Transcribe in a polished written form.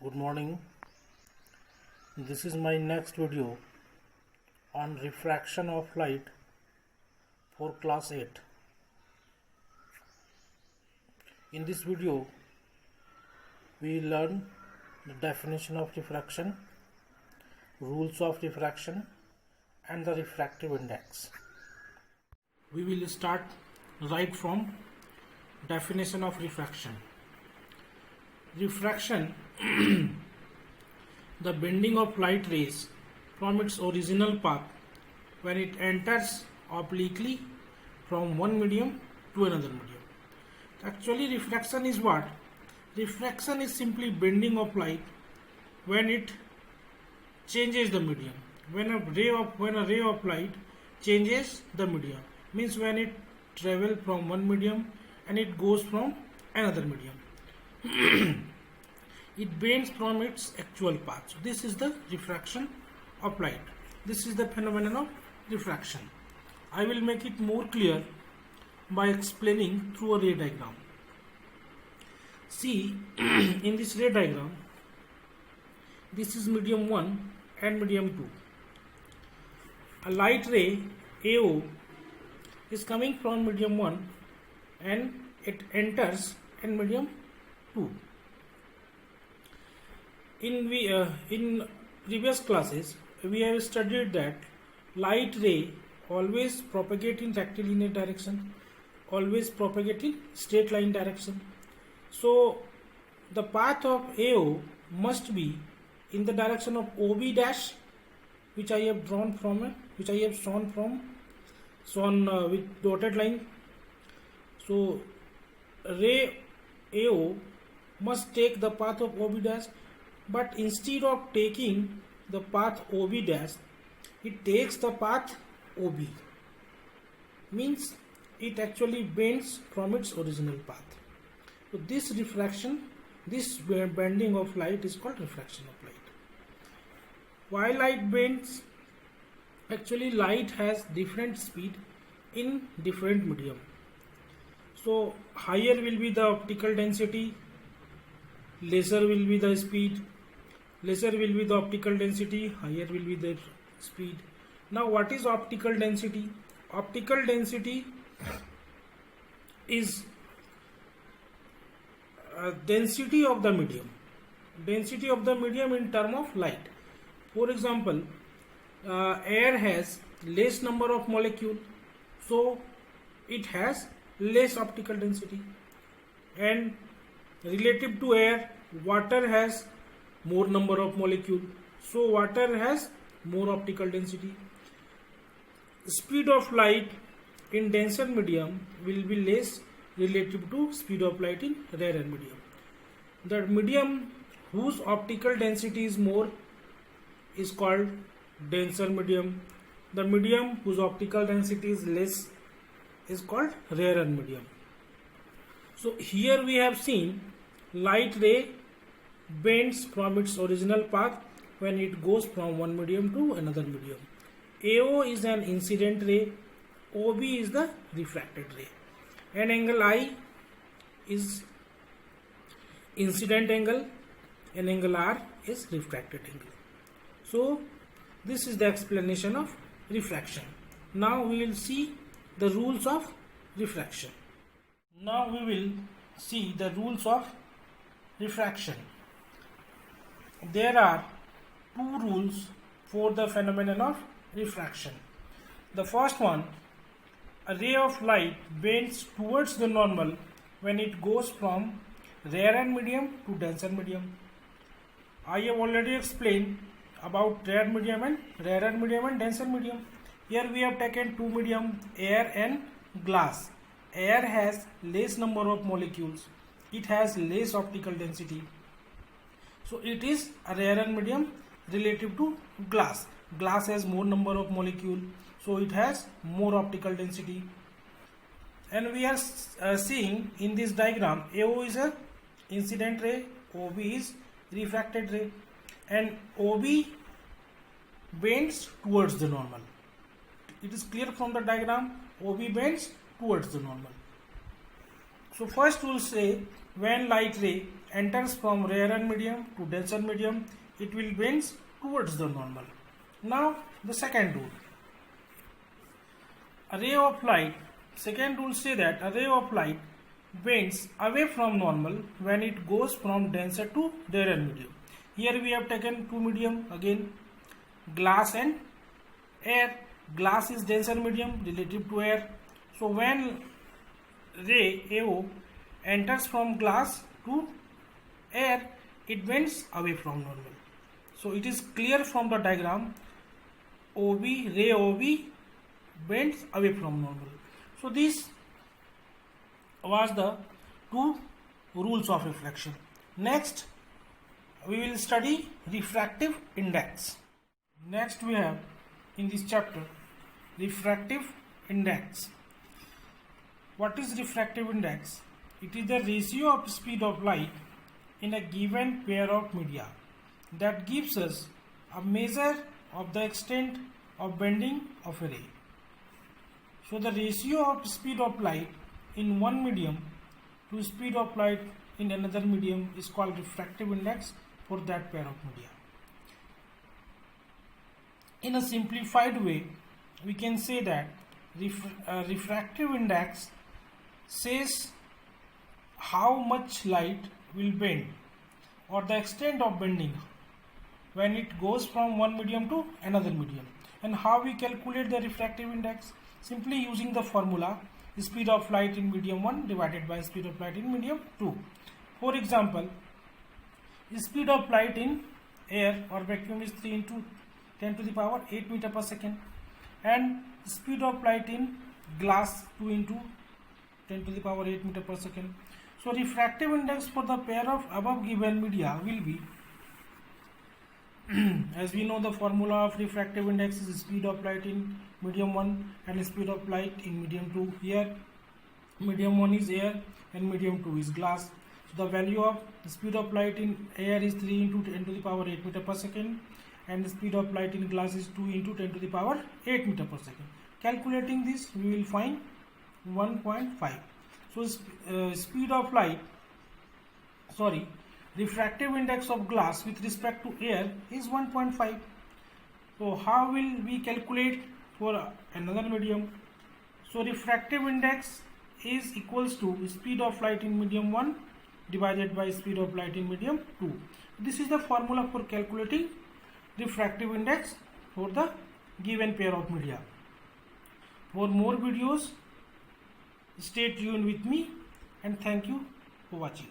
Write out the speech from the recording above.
Good morning. This is my next video on refraction of light for class 8. In this video, we learn the definition of refraction, rules of refraction, and the refractive index. We will start right from definition of refraction. Refraction, the bending of light rays from its original path when it enters obliquely from one medium to another medium. Actually, refraction is what? Refraction is simply bending of light when it changes the medium. When a ray of light changes the medium, means when it travels from one medium and it goes from another medium. It bends from its actual path. So this is the refraction of light. This is the phenomenon of refraction. I will make it more clear by explaining through a ray diagram. See, in this ray diagram, this is medium 1 and medium 2. A light ray AO is coming from medium 1 and it enters in medium 2. In previous classes, we have studied that light ray always propagate in rectilinear direction, always propagate in straight line direction. So the path of AO must be in the direction of OB dash, which I have shown with dotted line. So ray AO must take the path of OB dash, but instead of taking the path OB dash, it takes the path OB. Means it actually bends from its original path. So this refraction, this bending of light is called refraction of light. Why light bends? Actually, light has different speed in different medium. So higher will be the optical density, lesser will be the speed. Lesser will be the optical density, higher will be the speed. Now what is optical density? Optical density is density of the medium. Density of the medium in term of light. For example, air has less number of molecule, so it has less optical density. And relative to air, water has more number of molecule, so water has more optical density. Speed of light in denser medium will be less relative to speed of light in rarer medium. The medium whose optical density is more is called denser medium. The medium whose optical density is less is called rarer medium. So here we have seen light ray bends from its original path when it goes from one medium to another medium. AO is an incident ray, OB is the refracted ray, and angle I is incident angle and angle R is refracted angle. So this is the explanation of refraction. Now we will see the rules of refraction. Now we will see the rules of refraction. There are two rules for the phenomenon of refraction. The first one, a ray of light bends towards the normal when it goes from rarer medium to denser medium. I have already explained about rarer medium and denser medium. Here we have taken two medium, air and glass. Air has less number of molecules. It has less optical density. So it is a rarer medium relative to glass. Glass has more number of molecule, so it has more optical density. And we are seeing in this diagram, AO is a incident ray, OB is refracted ray, and OB bends towards the normal. It is clear from the diagram, OB bends towards the normal. So first we will say when light ray enters from rarer medium to denser medium, it will bend towards the normal. Now the second rule. A ray of light, second rule say that a ray of light bends away from normal when it goes from denser to rarer medium. Here we have taken two medium again, glass and air. Glass is denser medium relative to air. So when ray AO enters from glass to air, it bends away from normal. So it is clear from the diagram, OB, ray OB bends away from normal. So this was the two rules of reflection. Next we will study refractive index. Next we have in this chapter refractive index. What is refractive index? It is the ratio of speed of light in a given pair of media that gives us a measure of the extent of bending of a ray. So the ratio of speed of light in one medium to speed of light in another medium is called refractive index for that pair of media. In a simplified way, we can say that refractive index says how much light will bend or the extent of bending when it goes from one medium to another medium. And how we calculate the refractive index? Simply using the formula speed of light in medium 1 divided by speed of light in medium 2. For example, speed of light in air or vacuum is 3 into 10 to the power 8 meter per second, and speed of light in glass 2 into 10 to the power 8 meter per second. So refractive index for the pair of above given media will be, as we know, the formula of refractive index is speed of light in medium 1 and speed of light in medium 2. Here medium 1 is air and medium 2 is glass. So the value of speed of light in air is 3 into 10 to the power 8 meter per second, and the speed of light in glass is 2 into 10 to the power 8 meter per second. Calculating this, we will find 1.5. So speed of light, refractive index of glass with respect to air is 1.5. So how will we calculate for another medium? So refractive index is equals to speed of light in medium 1 divided by speed of light in medium 2. This is the formula for calculating refractive index for the given pair of media. For more videos, stay tuned with me, and thank you for watching.